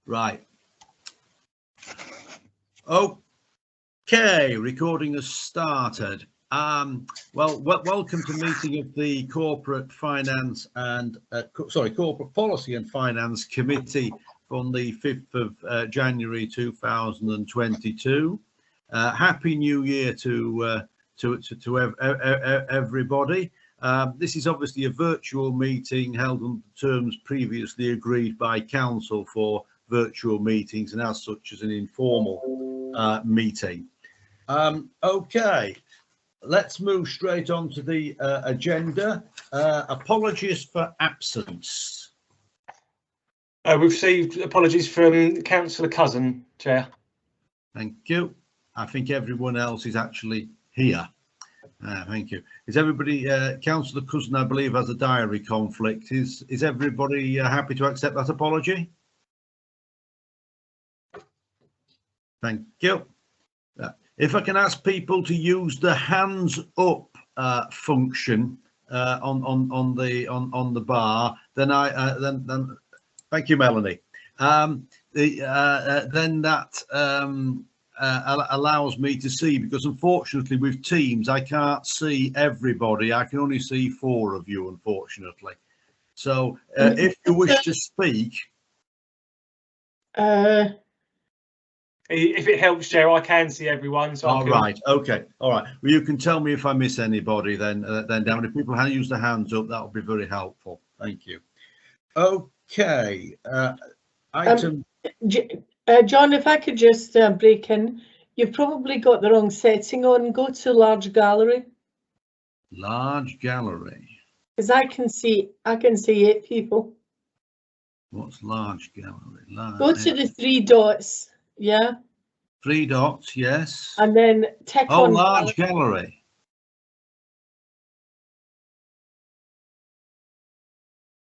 Right. Okay, recording has started. Welcome to meeting of the Corporate Finance and Corporate Policy and Finance Committee on the 5th of January 2022. Happy New Year to everybody. This is obviously a virtual meeting held on terms previously agreed by Council for virtual meetings, and as such as an informal meeting. Okay, let's move straight on to the agenda. Apologies for absence. We've received apologies from Councillor Cousin, Chair. Thank you. I think everyone else is actually here. Thank you. Is everybody, Councillor Cousin, I believe, has a diary conflict. Is everybody happy to accept that apology? Thank you. If I can ask people to use the hands up function on the bar, then then thank you, Melanie. Then that allows me to see, because unfortunately with Teams I can't see everybody. I can only see 4 of you, unfortunately. So if you wish to speak. If it helps, Chair, I can see everyone. So right, okay, all right. Well, you can tell me if I miss anybody then down. If people use their hands up, that would be very helpful. Thank you. Okay, item. John, if I could just break in, you've probably got the wrong setting on. Go to large gallery. Large gallery. Because I can see 8 people. What's large gallery? Go to the 3 dots. Yeah. 3 dots, yes. And then tick on large gallery.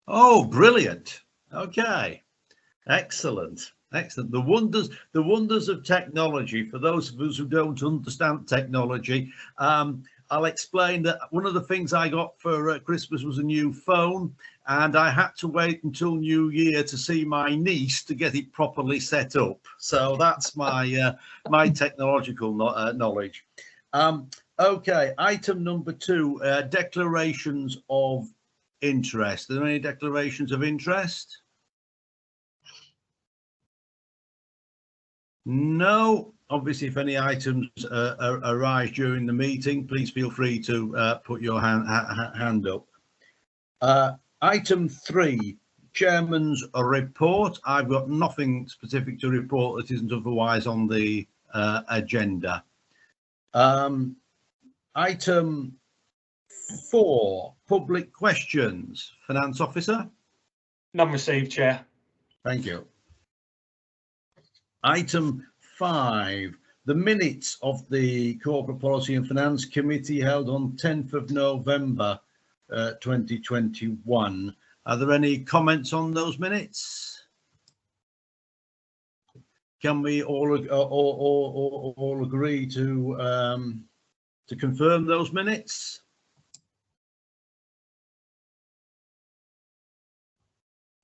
Oh, brilliant. Okay. Excellent. Excellent. The wonders of technology. For those of us who don't understand technology, I'll explain that one of the things I got for Christmas was a new phone, and I had to wait until New Year to see my niece to get it properly set up. So that's my my technological knowledge. Okay, item number 2, declarations of interest. Are there any declarations of interest? No. Obviously, if any items arise during the meeting, please feel free to put your hand up. Item 3, Chairman's report. I've got nothing specific to report that isn't otherwise on the agenda. Item 4, public questions. Finance Officer? None received, Chair. Thank you. Item 5, the minutes of the Corporate Policy and Finance Committee held on 10th of November 2021. Are there any comments on those minutes? Can we all agree to confirm those minutes?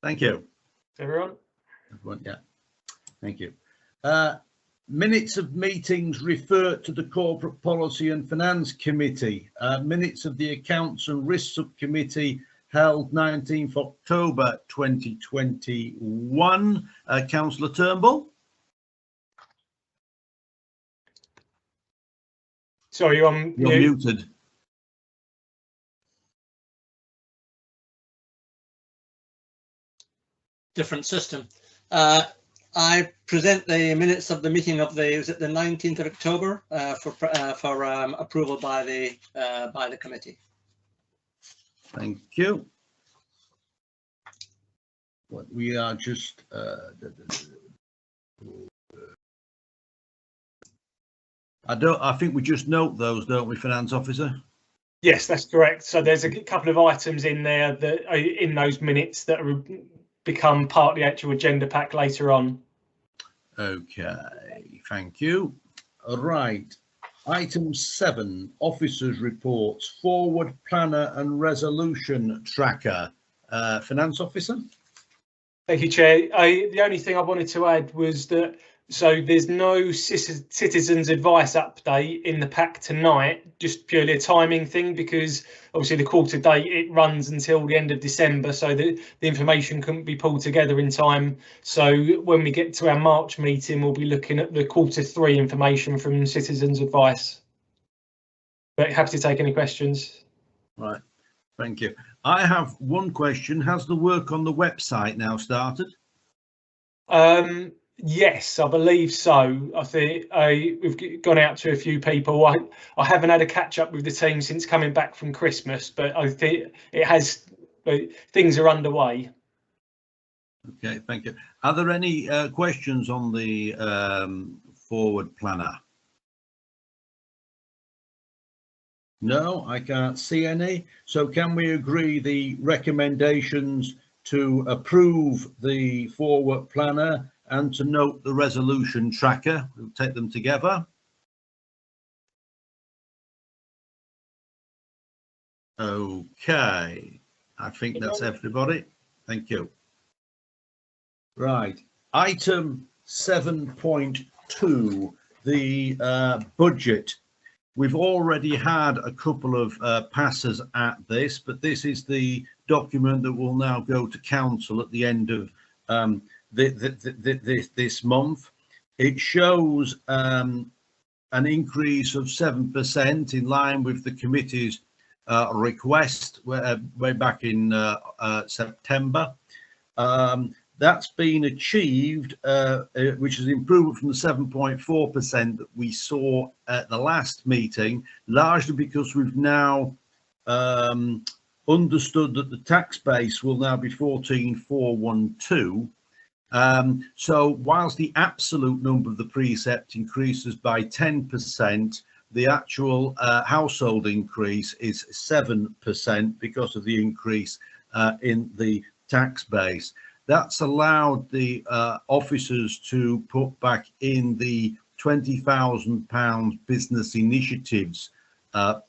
Thank you. Everyone? Everyone, yeah. Thank you. Minutes of meetings referred to the Corporate Policy and Finance Committee. Minutes of the Accounts and Risk Subcommittee held 19th October 2021. Councillor Turnbull? Sorry, you're muted. Different system. I present the minutes of the meeting of the 19th of October for approval by the committee. Thank you. What we are just I think we just note those, don't we, Finance Officer? Yes, that's correct. So there's a couple of items in there that are in those minutes that are become part of the actual agenda pack later on. Okay, thank you. All right. Item 7, officers' reports, forward planner and resolution tracker. Finance Officer? Thank you, Chair. The only thing I wanted to add was that, so there's no citizens advice update in the pack tonight, just purely a timing thing, because obviously the quarter date, it runs until the end of December, so the information couldn't be pulled together in time. So when we get to our March meeting, we'll be looking at the Q3 information from citizens advice. But happy to take any questions. Right, thank you. I have one question. Has the work on the website now started? Yes, I believe so. I think we've gone out to a few people. I haven't had a catch up with the team since coming back from Christmas, but I think it has. Things are underway. Okay, thank you. Are there any questions on the forward planner? No, I can't see any. So can we agree the recommendations to approve the forward planner and to note the resolution tracker? We'll take them together. Okay, I think that's everybody. Thank you. Right, item 7.2, the budget. We've already had a couple of passes at this, but this is the document that will now go to council at the end of this month. It shows an increase of 7% in line with the committee's request way back in September. That's been achieved, which is an improvement from the 7.4% that we saw at the last meeting, largely because we've now understood that the tax base will now be 14,412. So whilst the absolute number of the precept increases by 10%, the actual household increase is 7% because of the increase in the tax base. That's allowed the officers to put back in the £20,000 business initiatives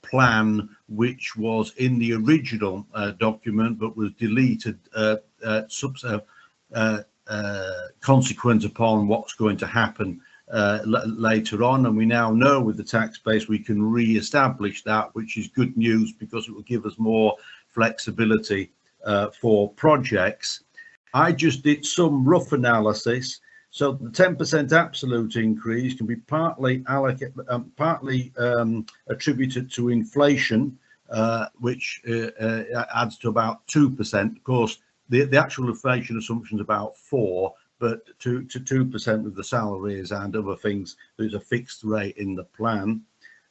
plan, which was in the original document, but was deleted consequent upon what's going to happen later on. And we now know with the tax base we can re-establish that, which is good news because it will give us more flexibility for projects. I just did some rough analysis. So the 10% absolute increase can be partly attributed to inflation, which adds to about 2%. Of course, the actual inflation assumption is about 4%, but to 2% with the salaries and other things. There's a fixed rate in the plan.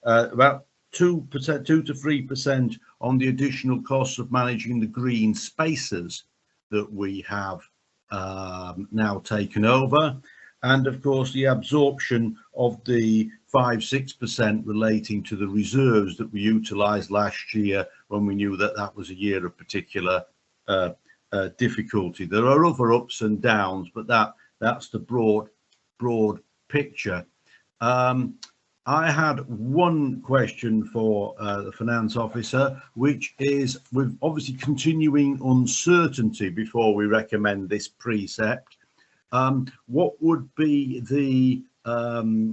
About 2% to 3% on the additional costs of managing the green spaces that we have now taken over, and of course the absorption of the 5-6% relating to the reserves that we utilized last year when we knew that that was a year of particular difficulty. There are other ups and downs, but that's the broad picture. I had one question for the finance officer, which is, with obviously continuing uncertainty before we recommend this precept, what would be the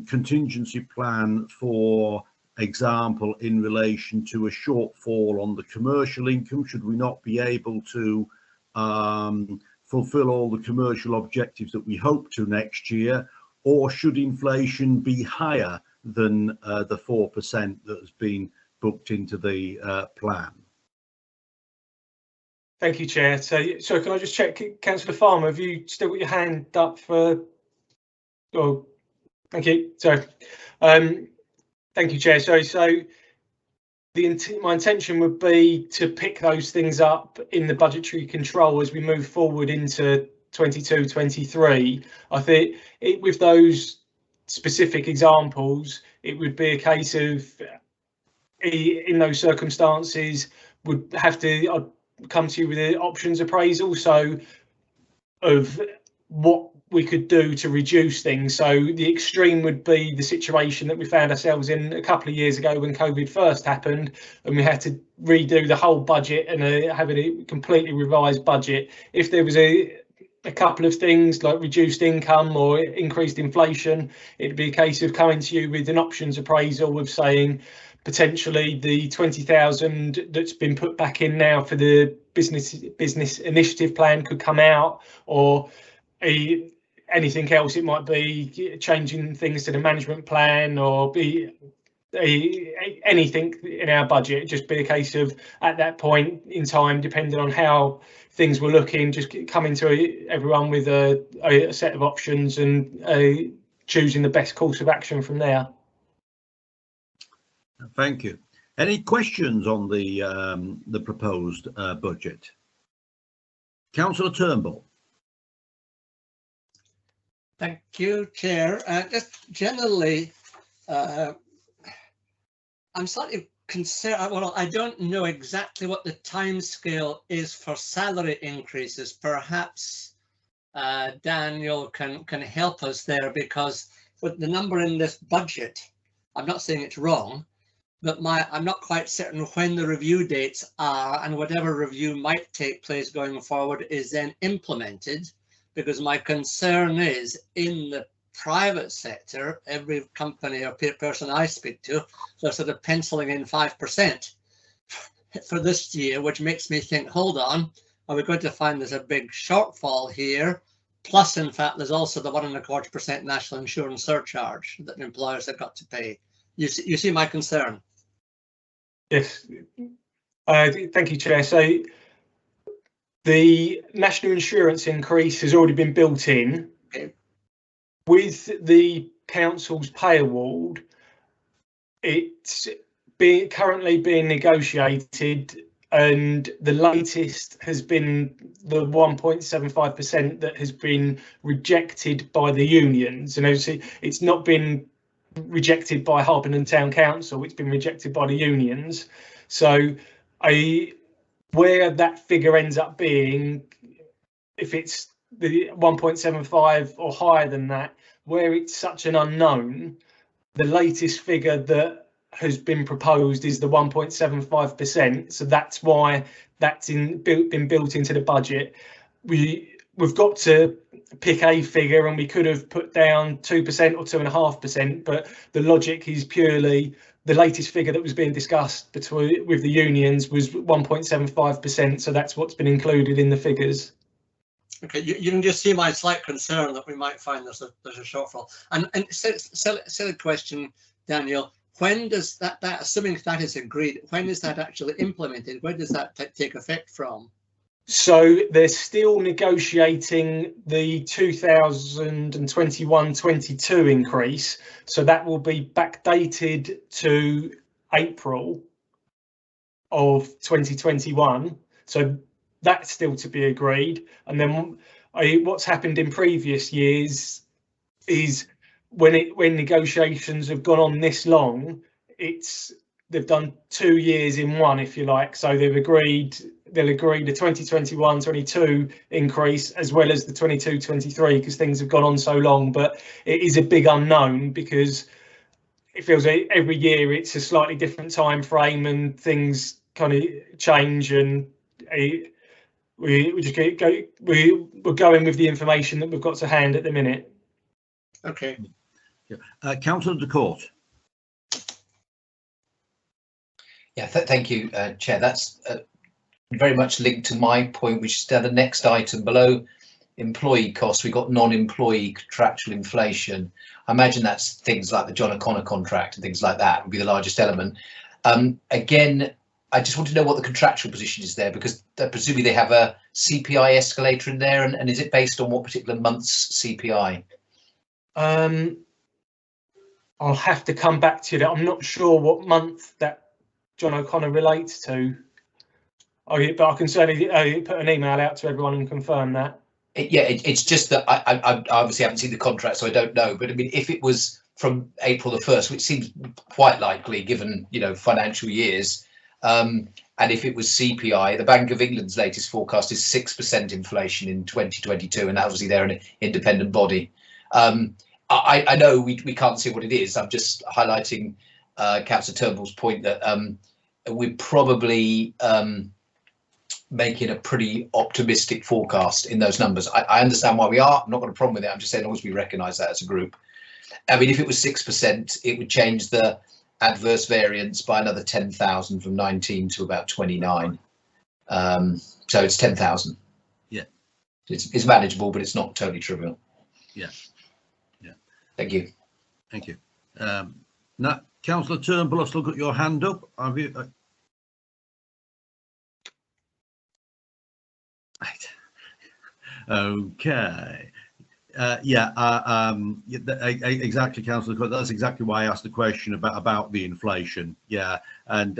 contingency plan, for example, in relation to a shortfall on the commercial income? Should we not be able to fulfill all the commercial objectives that we hope to next year, or should inflation be higher than the 4% that has been booked into the plan? Thank you, Chair. So can I just check, Councillor Farmer, have you still got your hand up for? Oh, thank you. So, thank you, Chair. So my intention would be to pick those things up in the budgetary control as we move forward into 22-23. I think with those specific examples, it would be a case of, in those circumstances, would have to come to you with an options appraisal, so of what we could do to reduce things. So the extreme would be the situation that we found ourselves in a couple of years ago when COVID first happened, and we had to redo the whole budget and have a completely revised budget. If there was a a couple of things like reduced income or increased inflation, it'd be a case of coming to you with an options appraisal of saying potentially the 20,000 that's been put back in now for the business initiative plan could come out, or anything else. It might be changing things to the management plan, or be anything in our budget. It'd just be a case of at that point in time, depending on how things were looking, just coming to everyone with a set of options and choosing the best course of action from there. Thank you. Any questions on the proposed budget? Councillor Turnbull. Thank you, Chair. Just generally, I'm slightly concerned. Well, I don't know exactly what the timescale is for salary increases. Perhaps Daniel can help us there, because with the number in this budget, I'm not saying it's wrong, but I'm not quite certain when the review dates are, and whatever review might take place going forward is then implemented, because my concern is in the private sector, every company or person I speak to, they're sort of penciling in 5% for this year, which makes me think, hold on, are we going to find there's a big shortfall here? Plus, in fact, there's also the 1.25% national insurance surcharge that employers have got to pay. You see my concern? Yes. Thank you, Chair. So the national insurance increase has already been built in. Okay. With the council's pay award, it's currently being negotiated, and the latest has been the 1.75% that has been rejected by the unions. And obviously, it's not been rejected by Harpenden Town Council, it's been rejected by the unions. So where that figure ends up being, if it's the 1.75 or higher than that, where it's such an unknown, the latest figure that has been proposed is the 1.75%. So that's why that's been built into the budget. We've got to pick a figure, and we could have put down 2% or 2.5%, but the logic is purely the latest figure that was being discussed with the unions was 1.75%. So that's what's been included in the figures. Okay, you can just see my slight concern that we might find there's a shortfall. And silly question, Daniel, when does that, assuming that is agreed, when is that actually implemented? Where does that take effect from? So they're still negotiating the 2021-22 increase. So that will be backdated to April of 2021. So that's still to be agreed. And then what's happened in previous years is when negotiations have gone on this long, they've done 2 years in one, if you like. So they'll agree the 2021-22 increase as well as the 22-23, because things have gone on so long. But it is a big unknown, because it feels like every year it's a slightly different time frame and things kind of change, and we're going with the information that we've got to hand at the minute. Okay. Yeah. Councillor de Court. Yeah, thank you, Chair. That's very much linked to my point, which is the next item below employee costs. We've got non-employee contractual inflation. I imagine that's things like the John O'Connor contract and things like that would be the largest element. Again, I just want to know what the contractual position is there, because presumably they have a CPI escalator in there, and is it based on what particular month's CPI? I'll have to come back to that. I'm not sure what month that John O'Connor relates to, but I can certainly put an email out to everyone and confirm that. It's just that I obviously haven't seen the contract, so I don't know. But I mean, if it was from April the 1st, which seems quite likely given, financial years, and if it was CPI, the Bank of England's latest forecast is 6% inflation in 2022, and obviously they're an independent body. I know we can't see what it is. I'm just highlighting Councillor Turnbull's point that we're probably making a pretty optimistic forecast in those numbers. I understand why we are. I'm not got a problem with it. I'm just saying, as long as we recognise that as a group. I mean, if it was 6%, it would change the adverse variance by another 10,000 from 19 to about 29. So it's 10,000. Yeah. It's manageable, but it's not totally trivial. Yeah. Yeah. Thank you. Thank you. Now, Councillor Turnbull, I've still got your hand up. Have you? Right. Okay. Exactly, Councillor. That's exactly why I asked the question about the inflation. Yeah, and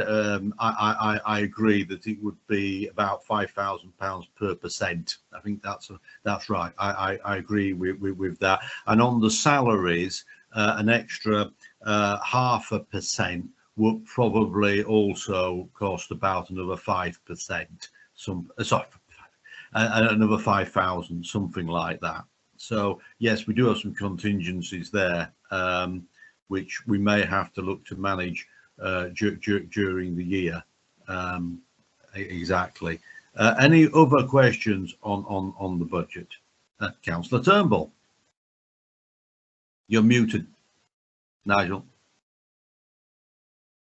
I agree that it would be about £5,000 per percent. I think that's right. I agree with that. And on the salaries, an extra 0.5% would probably also cost about another 5%. Another 5,000, something like that. So yes, we do have some contingencies there, which we may have to look to manage during the year. Exactly. Any other questions on the budget? Councillor Turnbull, you're muted. Nigel.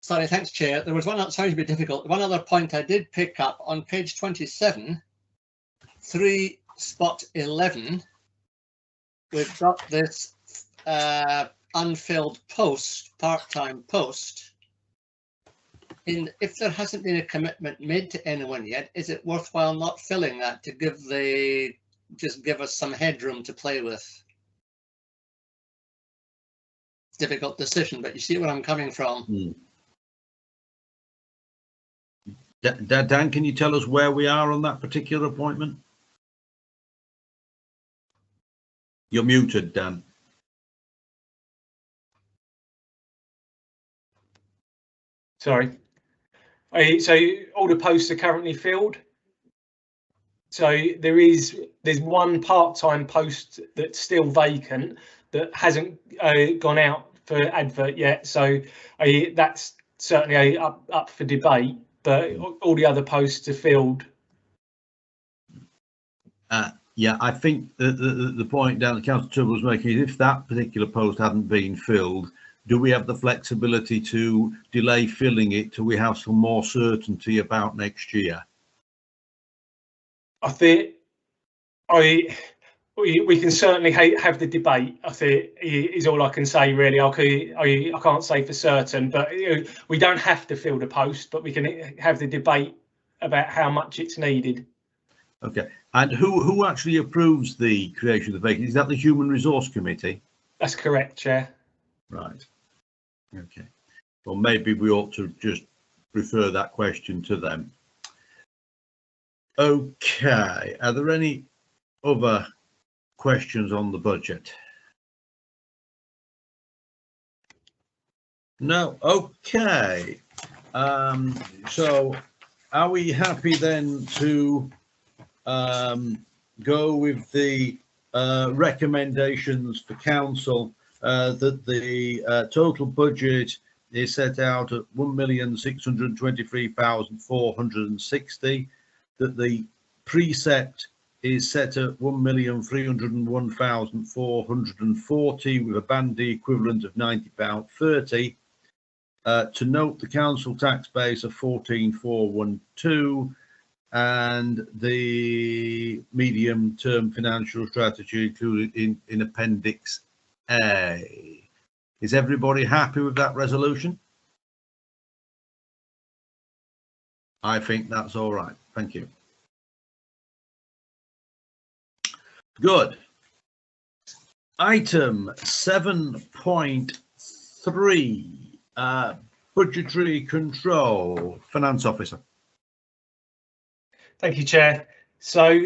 Sorry, thanks, Chair. There was one that sounds a bit difficult. One other point I did pick up on page 27, 3.11. We've got this unfilled post, part-time post. And if there hasn't been a commitment made to anyone yet, is it worthwhile not filling that to give us some headroom to play with? Difficult decision, but you see where I'm coming from. Dan, can you tell us where we are on that particular appointment? You're muted, Dan. Sorry. So all the posts are currently filled. So there's one part-time post that's still vacant that hasn't gone out for advert yet. So that's certainly up for debate. But all the other posts are filled. Yeah, I think the point down the Councillor Turnbull was making is if that particular post hadn't been filled, do we have the flexibility to delay filling it till we have some more certainty about next year? I think we can certainly have the debate. I think is all I can say really. I can't say for certain, but we don't have to fill the post, but we can have the debate about how much it's needed. Okay, and who actually approves the creation of the vacancy? Is that the Human Resource Committee? That's correct, Chair. Right. Okay. Well, maybe we ought to just refer that question to them. Okay. Are there any other questions on the budget? No. Okay. So are we happy then to go with the recommendations for council that the total budget is set out at 1,623,460, that the precept is set at 1,301,440 with a bandy equivalent of £90.30. To note the council tax base of 14,412 and the medium-term financial strategy included in Appendix A. Is everybody happy with that resolution? I think that's all right. Thank you. Good. Item 7.3, budgetary control, Finance Officer. Thank you, Chair. So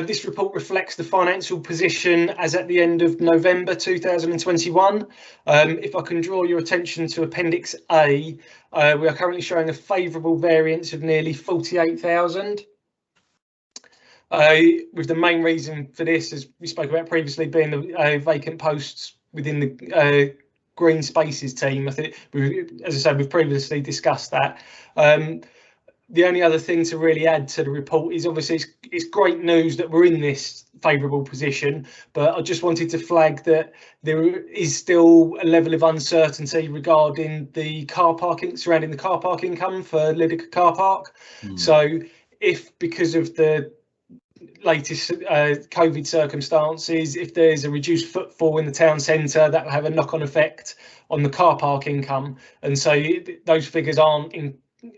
this report reflects the financial position as at the end of November 2021. If I can draw your attention to Appendix A, we are currently showing a favourable variance of nearly 48,000. With the main reason for this, as we spoke about previously, being the vacant posts within the Green Spaces team. I think, as I said, we've previously discussed that. the only other thing to really add to the report is obviously it's great news that we're in this favourable position, but I just wanted to flag that there is still a level of uncertainty regarding the car parking, surrounding the car park income for Lydekker Car Park. So if, because of the latest COVID circumstances, if there's a reduced footfall in the town centre, that will have a knock-on effect on the car park income, and so those figures aren't in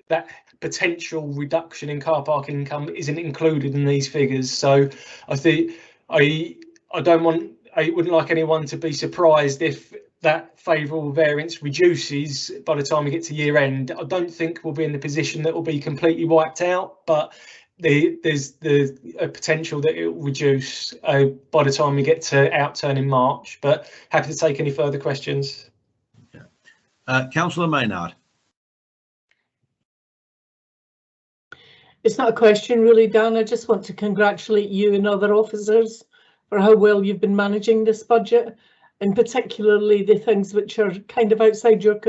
that. Potential reduction in car park income isn't included in these figures. So I think I wouldn't like anyone to be surprised if that favourable variance reduces by the time we get to year end. I don't think we'll be in the position that will be completely wiped out, but there's the potential that it will reduce by the time we get to outturn in March. But happy to take any further questions. Councillor Maynard. It's not a question really, Dan. I just want to congratulate you and other officers for how well you've been managing this budget, and particularly the things which are kind of outside your,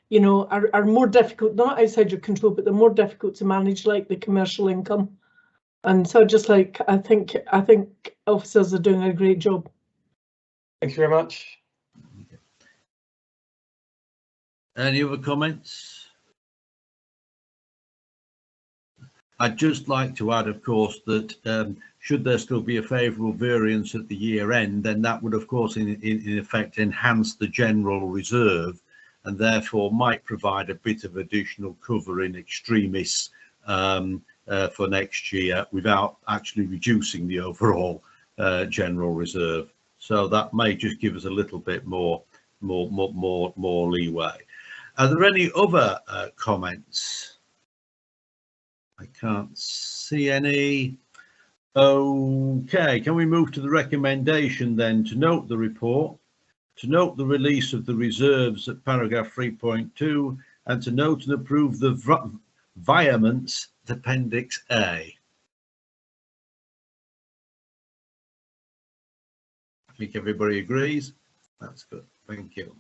you know, are more difficult, not outside your control, but they're more difficult to manage, like the commercial income. And so just like, I think officers are doing a great job. Thank you very much. Any other comments? I'd just like to add, of course, that should there still be a favourable variance at the year end, then that would, of course, in effect enhance the general reserve, and therefore might provide a bit of additional cover in extremis for next year without actually reducing the overall general reserve. So that may just give us a little bit more leeway. Are there any other comments? I can't see any. Okay, can we move to the recommendation then to note the report, to note the release of the reserves at paragraph 3.2, and to note and approve the virements at Appendix A? I think everybody agrees. That's good. Thank you.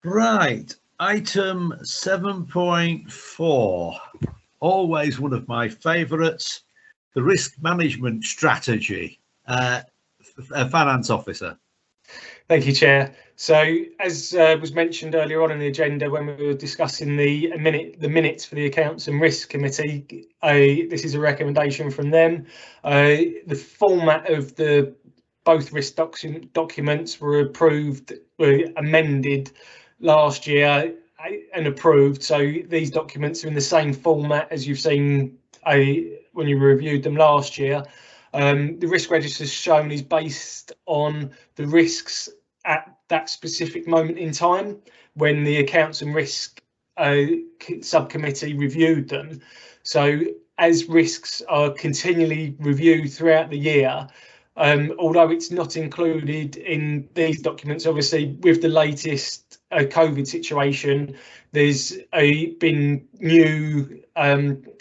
Right. Item 7.4, always one of my favourites, the risk management strategy. Finance officer. Thank you, Chair. So, as was mentioned earlier on in the agenda when we were discussing the minutes for the Accounts and Risk Committee, this is a recommendation from them. The format of both risk documents were amended last year and approved, so these documents are in the same format as you've seen when you reviewed them last year. The risk register shown is based on the risks at that specific moment in time when the Accounts and Risk subcommittee reviewed them. So as risks are continually reviewed throughout the year, although it's not included in these documents, obviously with the latest COVID situation, there's been new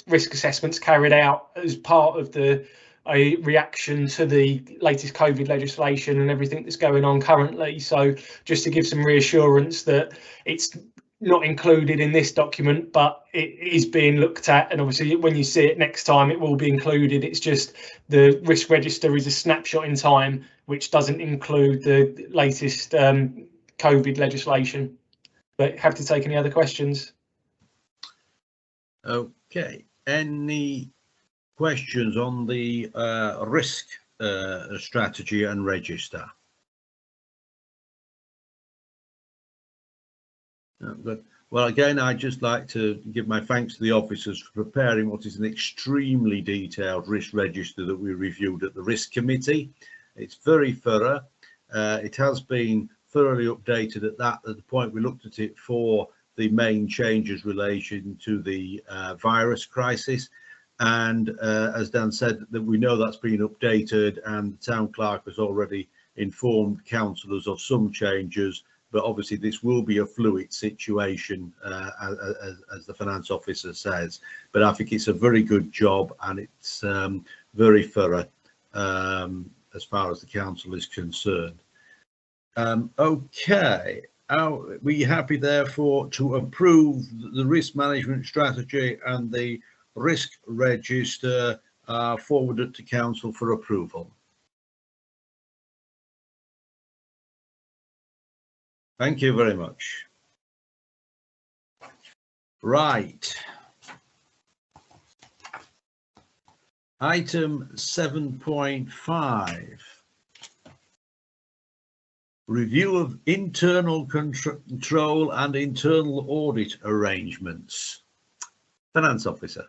risk assessments carried out as part of the reaction to the latest COVID legislation and everything that's going on currently. So just to give some reassurance that it's not included in this document, but it is being looked at, and obviously when you see it next time it will be included. It's just the risk register is a snapshot in time which doesn't include the latest COVID legislation. But have to take any other questions. Okay, any questions on the risk strategy and register? Oh, good. Well, again, I'd just like to give my thanks to the officers for preparing what is an extremely detailed risk register that we reviewed at the Risk Committee. It's very thorough. It has been thoroughly updated at the point we looked at it for the main changes relation to the virus crisis. And as Dan said, that we know that's been updated, and the town clerk has already informed councillors of some changes. But obviously this will be a fluid situation, as the finance officer says. But I think it's a very good job, and it's very thorough as far as the council is concerned. Okay, Are we happy therefore to approve the risk management strategy and the risk register forwarded to council for approval? Thank you very much. Right. Item 7.5. Review of internal control and internal audit arrangements. Finance Officer.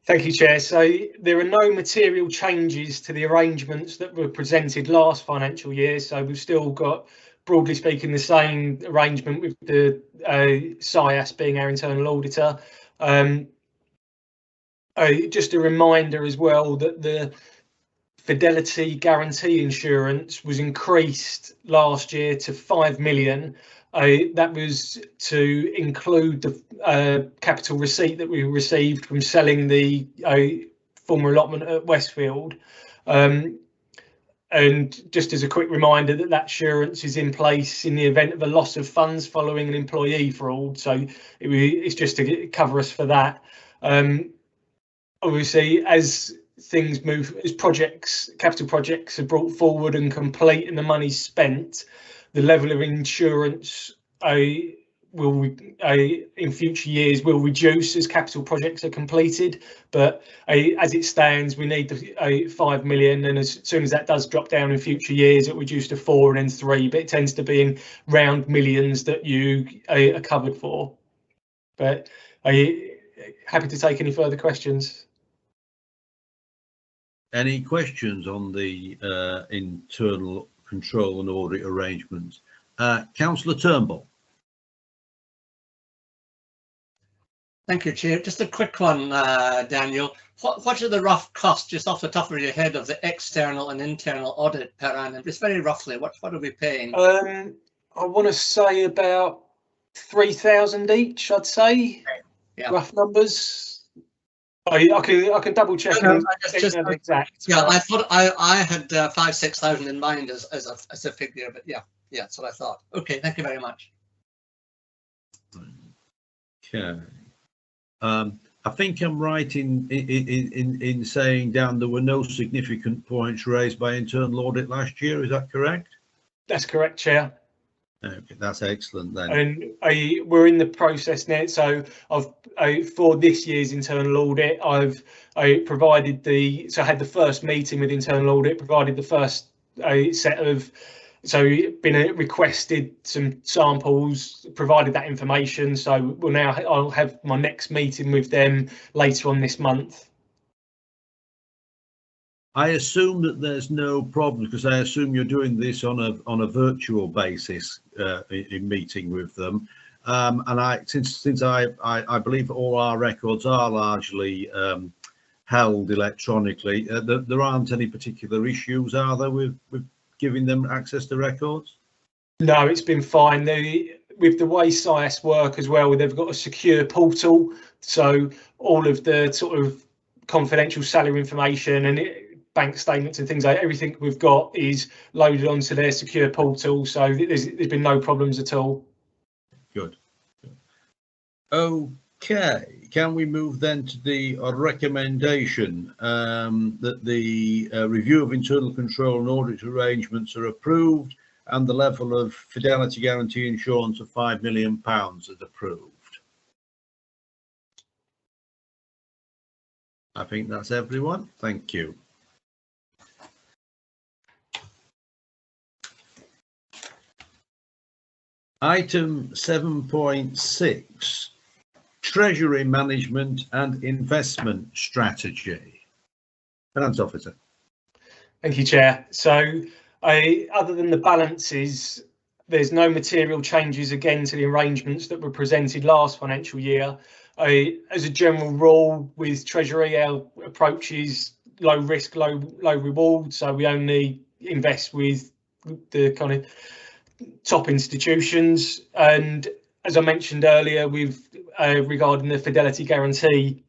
Thank you, Chair. So there are no material changes to the arrangements that were presented last financial year. So we've still got, broadly speaking, the same arrangement with the SIAS being our internal auditor. Just a reminder as well that the Fidelity Guarantee Insurance was increased last year to 5 million. That was to include the capital receipt that we received from selling the former allotment at Westfield. And just as a quick reminder that that assurance is in place in the event of a loss of funds following an employee fraud. So it's just to cover us for that. Obviously, as things move, as capital projects are brought forward and complete and the money's spent, the level of insurance will in future years will reduce as capital projects are completed. But as it stands, we need the 5 million, and as soon as that does drop down in future years, it will reduce to 4 and then 3. But it tends to be in round millions that you are covered for. But happy to take any further questions. Any questions on the internal control and audit arrangements? Councillor Turnbull. Thank you, Chair. Just a quick one, Daniel. What are the rough costs, just off the top of your head, of the external and internal audit per annum? Just very roughly, what are we paying? I want to say about 3,000 each, I'd say. Yeah. Rough numbers. I can double check. Just exact. Yeah, I thought I had 5,000-6,000 in mind as a figure, but yeah, that's what I thought. Okay, thank you very much. Okay. I think I'm right in saying, Dan, there were no significant points raised by internal audit last year. Is that correct? That's correct, Chair. Okay, that's excellent then. And we're in the process now. So for this year's internal audit, I had the first meeting with internal audit, provided the first set of, so been requested some samples, provided that information. So I'll have my next meeting with them later on this month. I assume that there's no problem, because I assume you're doing this on a virtual basis in meeting with them. And since I believe all our records are largely held electronically, there aren't any particular issues, are there, with giving them access to records? No, it's been fine. With the way SIAS work as well, they've got a secure portal, so all of the sort of confidential salary information and bank statements and things like everything we've got is loaded onto their secure portal, so there's been no problems at all. Good. Okay, can we move then to the recommendation that the review of internal control and audit arrangements are approved and the level of Fidelity Guarantee Insurance of £5 million is approved? I think that's everyone. Thank you. Item 7.6, Treasury Management and Investment Strategy. Finance Officer. Thank you, Chair. So other than the balances, there's no material changes again to the arrangements that were presented last financial year. As a general rule with Treasury, our approach is low risk, low reward. So we only invest with the kind of top institutions, and as I mentioned earlier, with regarding the Fidelity Guarantee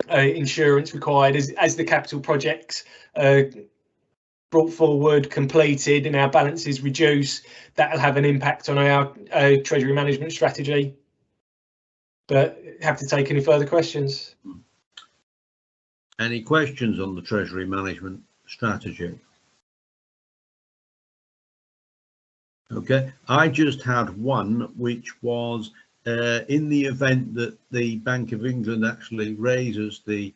insurance required as the capital projects brought forward, completed, and our balances reduce, that'll have an impact on our treasury management strategy. But have to take any further questions. Any questions on the treasury management strategy? Okay, I just had one, which was in the event that the Bank of England actually raises the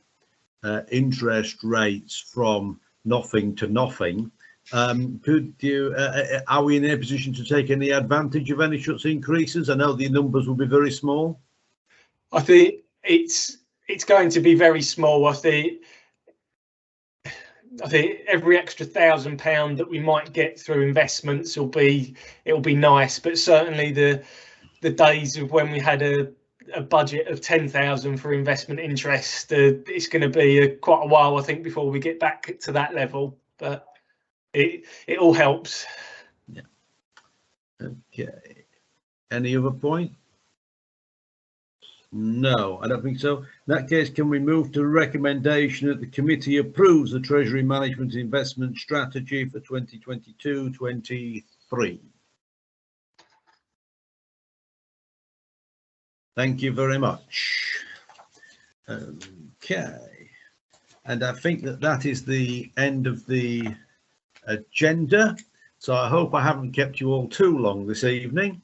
interest rates from nothing to nothing, could you, are we in a position to take any advantage of any such increases? I know the numbers will be very small. I think it's going to be very small. I think every extra £1,000 that we might get through investments it'll be nice, but certainly the days of when we had a budget of 10,000 for investment interest, it's going to be quite a while, I think, before we get back to that level. But it all helps. Yeah. Okay. Any other point? No, I don't think so. In that case, can we move to the recommendation that the committee approves the Treasury Management Investment Strategy for 2022-23? Thank you very much. Okay, and I think that is the end of the agenda. So I hope I haven't kept you all too long this evening.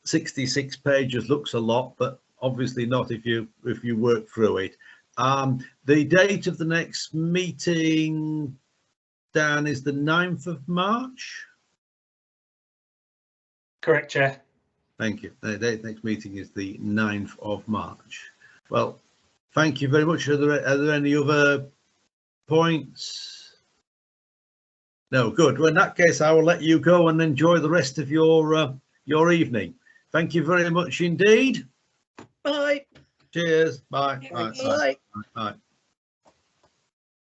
66 pages looks a lot, but obviously not if you work through it. The date of the next meeting, Dan, is the 9th of March. Correct, Chair. Thank you. The next meeting is the 9th of March. Well, thank you very much. Are there any other points? No, good. Well, in that case, I will let you go and enjoy the rest of your evening. Thank you very much indeed. Bye. Cheers. Bye. Bye. Bye.